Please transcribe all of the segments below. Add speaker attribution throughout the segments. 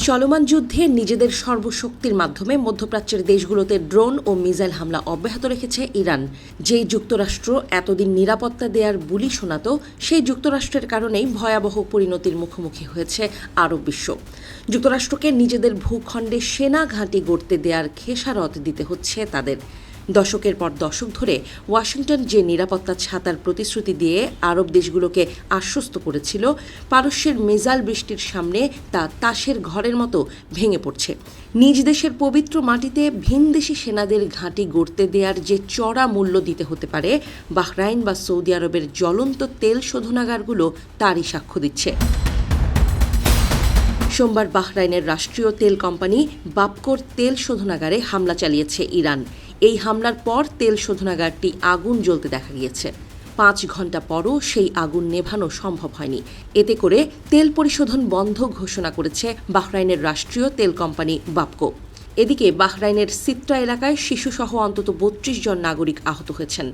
Speaker 1: চলমান যুদ্ধে নিজেদের সর্বশক্তির মাধ্যমে মধ্যপ্রাচ্যের দেশগুলোতে ড্রোন ও মিসাইল হামলা অব্যাহত রেখেছে ইরান। যে যুক্তরাষ্ট্র এতদিন নিরাপত্তা দেওয়ার বুলি শোনাত, সেই যুক্তরাষ্ট্রের কারণেই ভয়াবহ পরিণতির মুখোমুখি হয়েছে আরব বিশ্ব। যুক্তরাষ্ট্রকে নিজেদের ভূখণ্ডে সেনা ঘাঁটি গড়তে দেওয়ার খেসারত দিতে হচ্ছে তাদের। দশকের পর দশক ধরে ওয়াশিংটন যে নিরাপত্তা ছাতার প্রতিশ্রুতি দিয়ে আরব দেশগুলোকে আশ্বস্ত করেছিল, পারস্যের মিসাইল বৃষ্টির সামনে তা তাসের ঘরের মতো ভেঙে পড়ছে। নিজ দেশের পবিত্র মাটিতে ভিনদেশি সেনাদের ঘাঁটি গড়তে দেওয়ার যে চড়া মূল্য দিতে হতে পারে, বাহরাইন বা সৌদি আরবের জ্বলন্ত তেল শোধনাগারগুলো তারই সাক্ষ্য দিচ্ছে। সোমবার বাহরাইনের রাষ্ট্রীয় তেল কোম্পানি বাপকোর তেল শোধনাগারে হামলা চালিয়েছে ইরান। এই হামলার পর তেল শোধনাগারটি আগুন জ্বলতে দেখা গিয়েছে। 5 ঘন্টা পরও সেই আগুন নেভানো সম্ভব হয়নি। এতে করে তেল পরিশোধন বন্ধ ঘোষণা করেছে বাহরাইনের রাষ্ট্রীয় তেল কোম্পানি বাপকো। এদিকে বাহরাইনের সিত্রা এলাকায় শিশুসহ অন্তত 32 জন নাগরিক আহত হয়েছেন।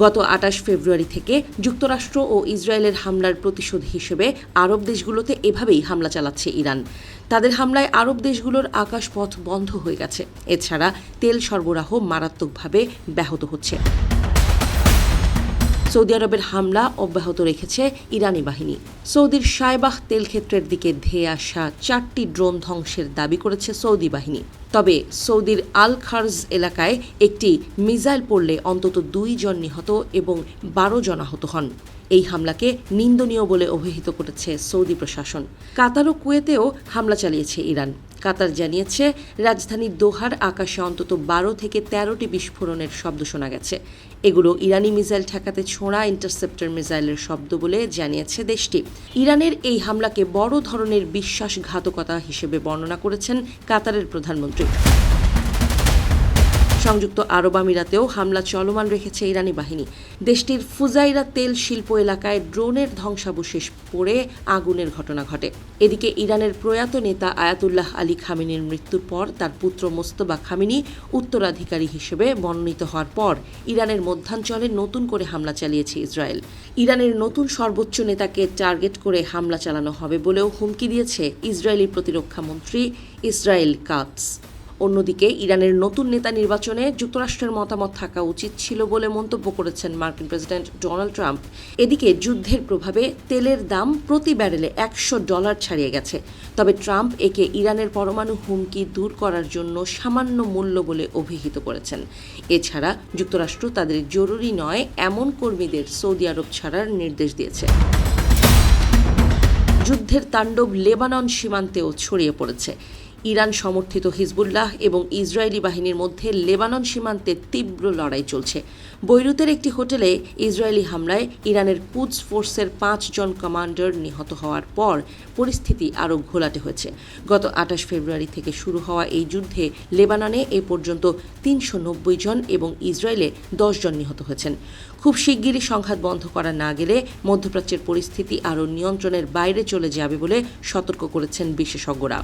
Speaker 1: গত 28 ফেব্রুয়ারি থেকে যুক্তরাষ্ট্র ও ইসরায়েলের হামলার প্রতিশোধ হিসেবে আরব দেশগুলোতে এভাবেই হামলা চালাচ্ছে ইরান। তাদের হামলায় আরব দেশগুলোর আকাশপথ বন্ধ হয়ে গেছে। এছাড়া তেল সরবরাহ মারাত্মকভাবে ব্যাহত হচ্ছে। সৌদি আরবের হামলা অব্যাহত রেখেছে ইরানি বাহিনী। সৌদির শায়বাহ তেলক্ষেত্রের দিকে ধেয়ে আসা 4টি ড্রোন ধ্বংসের দাবি করেছে সৌদি বাহিনী। তবে সৌদির আল খার্জ এলাকায় একটি মিসাইল পড়লে অন্তত 2 জন নিহত এবং 12 জন আহত হন। এই হামলাকে নিন্দনীয় বলে অভিহিত করেছে সৌদি প্রশাসন। কাতার ও কুয়েতেও হামলা চালিয়েছে ইরান। কাতার জানিয়েছে, রাজধানী দোহার আকাশে অন্তত 12 থেকে 13টি বিস্ফোরণের শব্দ শোনা গেছে। এগুলো ইরানি মিসাইল ঠেকাতে ছোঁড়া ইন্টারসেপ্টর মিসাইলের শব্দ বলে জানিয়েছে দেশটি। ইরানের এই হামলাকে বড় ধরনের বিশ্বাসঘাতকতা হিসেবে বর্ণনা করেছেন কাতারের প্রধানমন্ত্রী। সংযুক্ত আরব আমিরাতেও হামলা চলমান রেখেছে ইরানি বাহিনী। দেশটির ফুজাইরা তেল শিল্প এলাকায় ড্রোনের ধ্বংসাবশেষ পড়ে আগুনের ঘটনা ঘটে। এদিকে ইরানের প্রয়াত নেতা আয়াতুল্লাহ আলী খামেনির মৃত্যুর পর তার পুত্র মোস্তফা খামেনি উত্তরাধিকারী হিসেবে মনোনীত হওয়ার পর ইরানের মধ্যাঞ্চলে নতুন করে হামলা চালিয়েছে ইসরায়েল। ইরানের নতুন সর্বোচ্চ নেতাকে টার্গেট করে হামলা চালানো হবে বলেও হুমকি দিয়েছে ইসরায়েলি প্রতিরক্ষা মন্ত্রী ইসরায়েল কাটস। অন্যদিকে ইরানের নতুন নেতা নির্বাচনে যুক্তরাষ্ট্রের মতামত থাকা উচিত ছিল বলে মন্তব্য করেছেন মার্কিন প্রেসিডেন্ট ডোনাল্ড ট্রাম্প। এদিকে যুদ্ধের প্রভাবে তেলের দাম প্রতি ব্যারেলে $100 ছাড়িয়ে গেছে। তবে ট্রাম্প একে ইরানের পরমাণু হুমকি দূর করার জন্য সামান্য মূল্য বলে অভিহিত করেছেন। এছাড়া যুক্তরাষ্ট্র তাদের জরুরি নয় এমন কর্মীদের সৌদি আরব ছাড়ার নির্দেশ দিয়েছে। যুদ্ধের তাণ্ডব লেবানন সীমান্তেও ছড়িয়ে পড়েছে। ইরান সমর্থিত হিজবুল্লাহ এবং ইসরায়েলি বাহিনীর মধ্যে লেবানন সীমান্তে তীব্র লড়াই চলছে। বৈরুতের একটি হোটেলে ইসরায়েলি হামলায় ইরানের কুদস ফোর্সের 5 জন কমান্ডার নিহত হওয়ার পর পরিস্থিতি আরও ঘোলাটে হয়েছে। গত 28 ফেব্রুয়ারি থেকে শুরু হওয়া এই যুদ্ধে লেবাননে এ পর্যন্ত 390 জন এবং ইসরায়েলে 10 জন নিহত হয়েছেন। খুব শিগগিরই সংঘাত বন্ধ করা না গেলে মধ্যপ্রাচ্যের পরিস্থিতি আরও নিয়ন্ত্রণের বাইরে চলে যাবে বলে সতর্ক করেছেন বিশেষজ্ঞরা।